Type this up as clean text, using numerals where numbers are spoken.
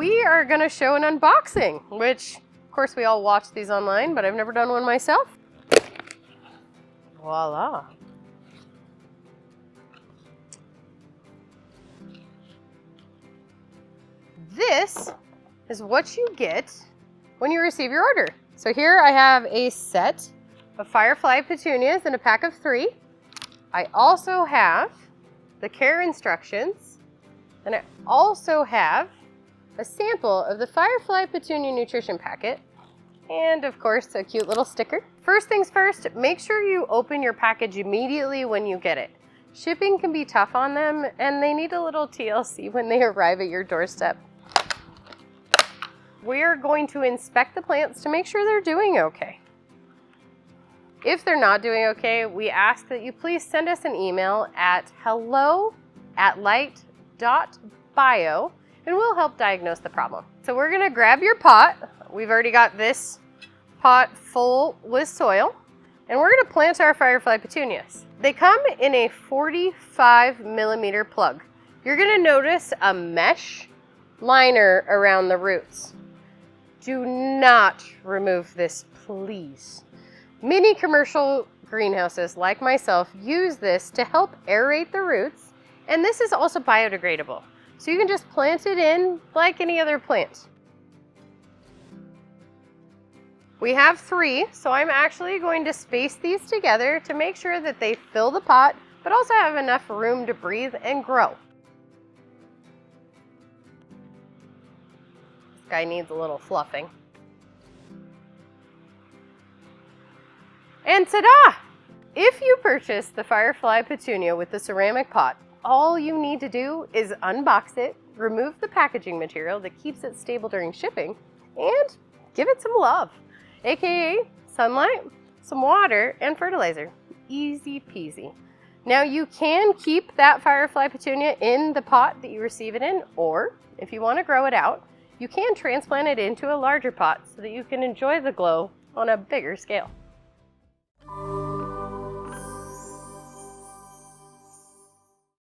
we are gonna show an unboxing, which of course we all watch these online, but I've never done one myself. Voila. This is what you get when you receive your order. So here I have a set of Firefly Petunias in a pack of 3. I also have the care instructions, and I also have a sample of the Firefly Petunia Nutrition packet, and of course a cute little sticker. First things first, make sure you open your package immediately when you get it. Shipping can be tough on them, and they need a little TLC when they arrive at your doorstep. We're going to inspect the plants to make sure they're doing okay. If they're not doing okay, we ask that you please send us an email at hello@light.bio, and we'll help diagnose the problem. So we're gonna grab your pot. We've already got this pot full with soil, and we're gonna plant our Firefly Petunias. They come in a 45mm plug. You're gonna notice a mesh liner around the roots. Do not remove this, please. Many commercial greenhouses like myself use this to help aerate the roots, and this is also biodegradable. So you can just plant it in like any other plant. We have 3, so I'm actually going to space these together to make sure that they fill the pot, but also have enough room to breathe and grow. This guy needs a little fluffing. And ta-da! If you purchase the Firefly Petunia with the ceramic pot, all you need to do is unbox it, remove the packaging material that keeps it stable during shipping, and give it some love, aka sunlight, some water, and fertilizer. Easy peasy. Now you can keep that Firefly Petunia in the pot that you receive it in, or if you want to grow it out, you can transplant it into a larger pot so that you can enjoy the glow on a bigger scale.